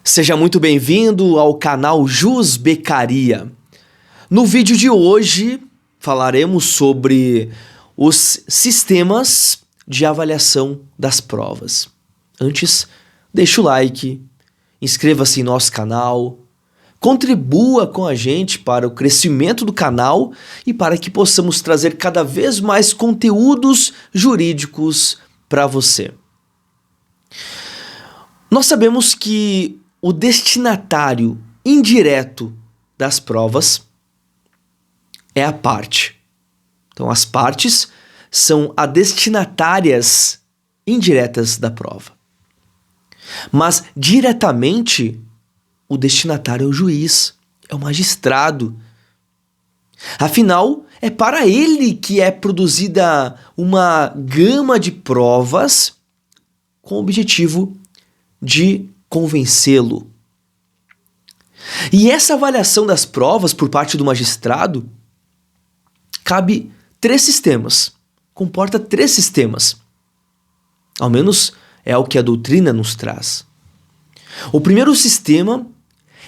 Seja muito bem-vindo ao canal Jus Becaria. No vídeo de hoje falaremos sobre os sistemas de avaliação das provas. Antes, deixe o like, inscreva-se em nosso canal, contribua com a gente para o crescimento do canal e para que possamos trazer cada vez mais conteúdos jurídicos para você. Nós sabemos que o destinatário indireto das provas é a parte. Então, as partes são as destinatárias indiretas da prova. Mas, diretamente, o destinatário é o juiz, é o magistrado. Afinal, é para ele que é produzida uma gama de provas com o objetivo de convencê-lo. E essa avaliação das provas por parte do magistrado cabe comporta três sistemas. Ao menos é o que a doutrina nos traz. O primeiro sistema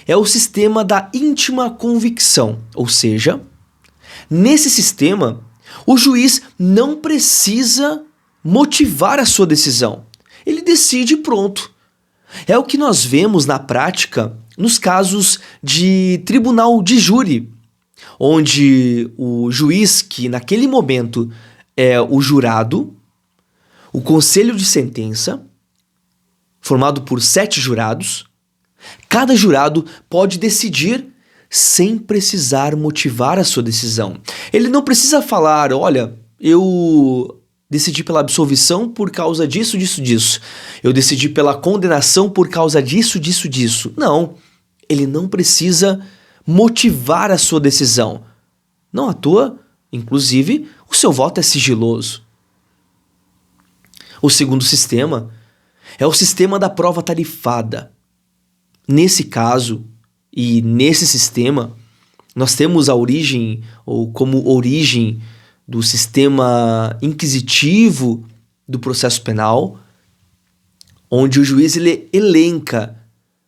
é o sistema da íntima convicção, ou seja, nesse sistema, o juiz não precisa motivar a sua decisão. Ele decide e pronto. É o que nós vemos na prática nos casos de tribunal de júri, onde o juiz, que naquele momento é o jurado, o conselho de sentença, formado por 7 jurados, cada jurado pode decidir sem precisar motivar a sua decisão. Ele não precisa falar, olha, eu decidi pela absolvição por causa disso, disso, disso. Eu decidi pela condenação por causa disso, disso, disso. Não, ele não precisa motivar a sua decisão. Não à toa, inclusive, o seu voto é sigiloso. O segundo sistema é o sistema da prova tarifada. Nesse caso e nesse sistema, nós temos a origem, ou como origem, do sistema inquisitivo do processo penal, onde o juiz ele elenca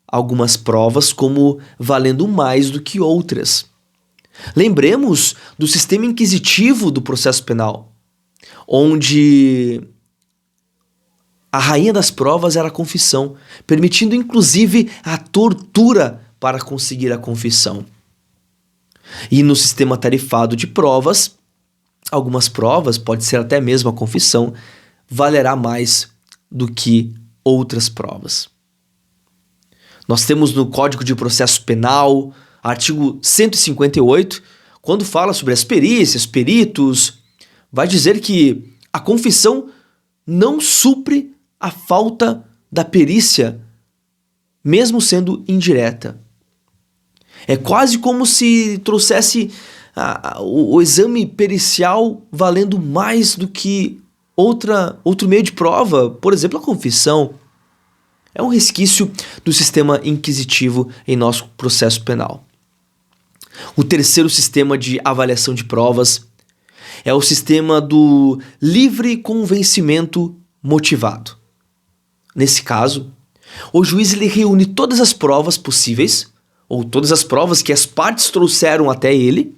algumas provas como valendo mais do que outras. Lembremos do sistema inquisitivo do processo penal, onde a rainha das provas era a confissão, permitindo inclusive a tortura para conseguir a confissão. E no sistema tarifado de provas, algumas provas, pode ser até mesmo a confissão, valerá mais do que outras provas. Nós temos no Código de Processo Penal, artigo 158, quando fala sobre as perícias, peritos, vai dizer que a confissão não supre a falta da perícia, mesmo sendo indireta. É quase como se trouxesse o exame pericial valendo mais do que outro meio de prova, por exemplo, a confissão. É um resquício do sistema inquisitivo em nosso processo penal. O terceiro sistema de avaliação de provas é o sistema do livre convencimento motivado. Nesse caso, o juiz ele reúne todas as provas possíveis, ou todas as provas que as partes trouxeram até ele,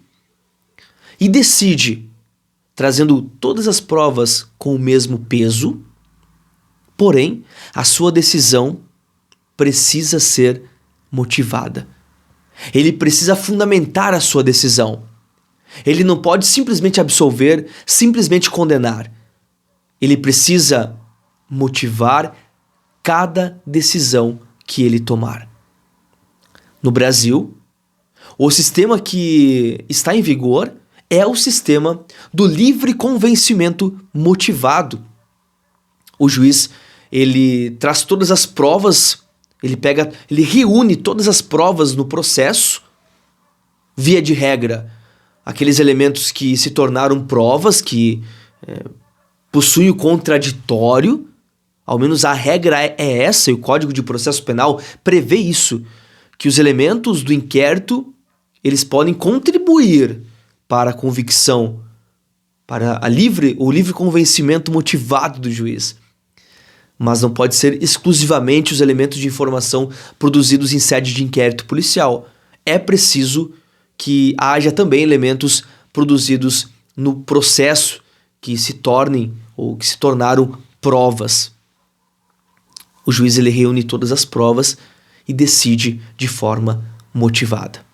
e decide, trazendo todas as provas com o mesmo peso, porém, a sua decisão precisa ser motivada. Ele precisa fundamentar a sua decisão. Ele não pode simplesmente absolver, simplesmente condenar. Ele precisa motivar cada decisão que ele tomar. No Brasil, o sistema que está em vigor é o sistema do livre convencimento motivado. O juiz, ele traz todas as provas, ele reúne todas as provas no processo, via de regra, aqueles elementos que se tornaram provas, que possuem o contraditório, ao menos a regra é essa, e o Código de Processo Penal prevê isso, que os elementos do inquérito, eles podem contribuir para a convicção, para o livre convencimento motivado do juiz. mas não pode ser exclusivamente os elementos de informação produzidos em sede de inquérito policial. É preciso que haja também elementos produzidos no processo que se tornem ou que se tornaram provas. O juiz ele reúne todas as provas e decide de forma motivada.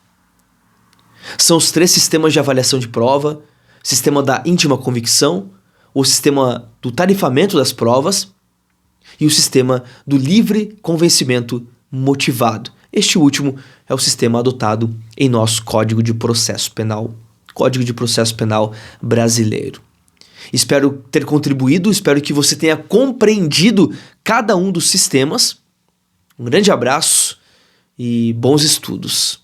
São os 3 sistemas de avaliação de prova: sistema da íntima convicção, o sistema do tarifamento das provas e o sistema do livre convencimento motivado. Este último é o sistema adotado em nosso Código de Processo Penal brasileiro. Espero ter contribuído, espero que você tenha compreendido cada um dos sistemas. Um grande abraço e bons estudos.